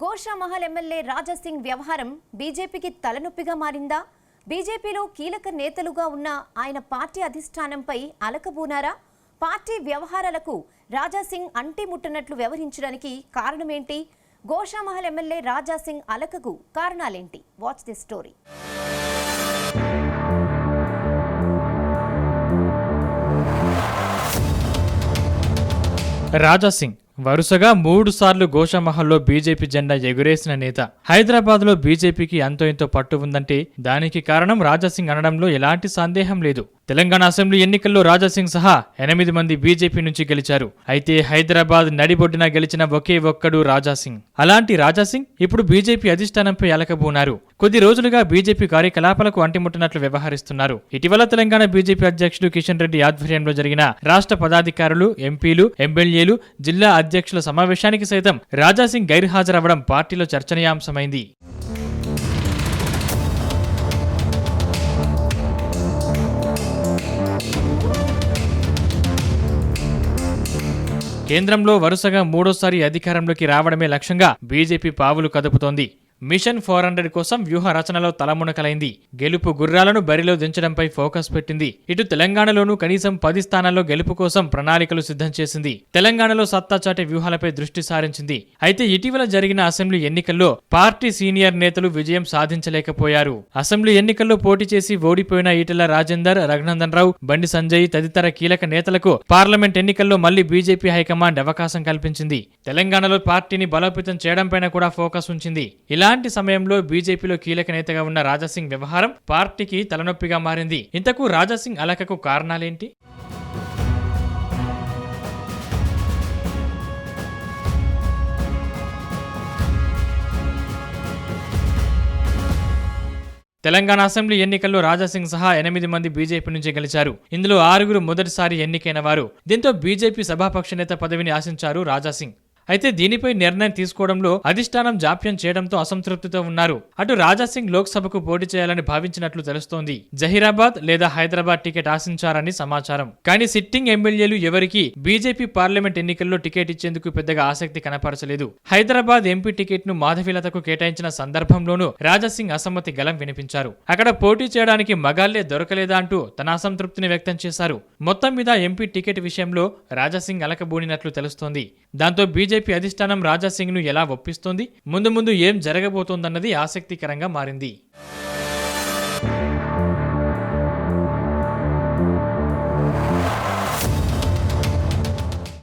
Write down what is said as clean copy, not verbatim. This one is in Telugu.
గోషామహల్ ఎమ్మెల్యే రాజాసింగ్ వ్యవహారం బీజేపీకి తలనొప్పిగా మారిందా? బీజేపీలో కీలక నేతలుగా ఉన్న ఆయన పార్టీ అధిష్టానంపై అలకబూనారా? పార్టీ వ్యవహారాలకు రాజాసింగ్ అంటిముట్టనట్లు వ్యవహరించడానికి కారణమేంటి? గోషామహల్ ఎమ్మెల్యే రాజాసింగ్ అలకకు కారణాలేంటి? Watch this story. రాజాసింగ్ వరుసగా 3 సార్లు గోషామహల్లో బీజేపీ జెండా ఎగురేసిన నేత. హైదరాబాద్లో బీజేపీకి అంతో ఇంతో పట్టు ఉందంటే దానికి కారణం రాజాసింగ్ అనడంలో ఎలాంటి సందేహం లేదు. తెలంగాణ అసెంబ్లీ ఎన్నికల్లో రాజాసింగ్ సహా 8 మంది బీజేపీ నుంచి గెలిచారు. అయితే హైదరాబాద్ నడిబొడ్డున గెలిచిన ఒకే ఒక్కడు రాజాసింగ్. అలాంటి రాజాసింగ్ ఇప్పుడు బీజేపీ అధిష్టానంపై అలకబూనారు. కొద్ది రోజులుగా బీజేపీ కార్యకలాపాలకు అంటిముట్టినట్లు వ్యవహరిస్తున్నారు. ఇటీవల తెలంగాణ బీజేపీ అధ్యక్షుడు కిషన్ రెడ్డి ఆధ్వర్యంలో జరిగిన రాష్ట్ర పదాధికారులు, ఎంపీలు, ఎమ్మెల్యేలు, జిల్లా అధ్యక్షుల సమావేశానికి సైతం రాజాసింగ్ గైర్హాజరవ్వడం పార్టీలో చర్చనీయాంశమైంది. కేంద్రంలో వరుసగా 3వ సారి అధికారంలోకి రావడమే లక్ష్యంగా బీజేపీ పావులు కదుపుతోంది. మిషన్ 400 కోసం వ్యూహ రచనలో తలమునకలైంది. గెలుపు గుర్రాలను బరిలో దించడంపై ఫోకస్ పెట్టింది. ఇటు తెలంగాణలోనూ కనీసం 10 స్థానాల్లో గెలుపు కోసం ప్రణాళికలు సిద్ధం చేసింది. తెలంగాణలో సత్తా చాటే వ్యూహాలపై దృష్టి సారించింది. అయితే ఇటీవల జరిగిన అసెంబ్లీ ఎన్నికల్లో పార్టీ సీనియర్ నేతలు విజయం సాధించలేకపోయారు. అసెంబ్లీ ఎన్నికల్లో పోటీ చేసి ఓడిపోయిన ఈటెల రాజేందర్, రఘునందన్ రావు, బండి సంజయ్ తదితర కీలక నేతలకు పార్లమెంట్ ఎన్నికల్లో మళ్లీ బీజేపీ హైకమాండ్ అవకాశం కల్పించింది. తెలంగాణలో పార్టీని బలోపేతం చేయడంపైన కూడా ఫోకస్ ఉంచింది. ఇలాంటి సమయంలో బీజేపీలో కీలక నేతగా ఉన్న రాజాసింగ్ వ్యవహారం పార్టీకి తలనొప్పిగా మారింది. ఇంతకు రాజాసింగ్ అలకకు కారణాలేంటి? తెలంగాణ అసెంబ్లీ ఎన్నికల్లో రాజాసింగ్ సహా 8 మంది బీజేపీ నుంచి గెలిచారు. ఇందులో 6 మొదటిసారి ఎన్నికైన వారు. దీంతో బీజేపీ సభాపక్ష నేత పదవిని ఆశించారు రాజాసింగ్. అయితే దీనిపై నిర్ణయం తీసుకోవడంలో అధిష్టానం జాప్యం చేయడంతో అసంతృప్తితో ఉన్నారు. అటు రాజాసింగ్ లోక్సభకు పోటీ చేయాలని భావించినట్లు తెలుస్తోంది. జహీరాబాద్ లేదా హైదరాబాద్ టికెట్ ఆశించారని సమాచారం. కానీ సిట్టింగ్ ఎమ్మెల్యేలు ఎవరికీ బీజేపీ పార్లమెంట్ ఎన్నికల్లో టికెట్ ఇచ్చేందుకు పెద్దగా ఆసక్తి కనపరచలేదు. హైదరాబాద్ ఎంపీ టికెట్ ను మాధవీలతకు కేటాయించిన సందర్భంలోనూ రాజాసింగ్ అసమ్మతి గలం వినిపించారు. అక్కడ పోటీ చేయడానికి మగాళ్లే దొరకలేదా అంటూ తన అసంతృప్తిని వ్యక్తం చేశారు. మొత్తం మీద ఎంపీ టికెట్ విషయంలో రాజాసింగ్ అలకబూనినట్లు తెలుస్తోంది. దాంతో బీజేపీ అధిష్టానం రాజాసింగ్ ను ఎలా ఒప్పిస్తోంది, ముందు ఏం జరగబోతోందన్నది ఆసక్తికరంగా మారింది.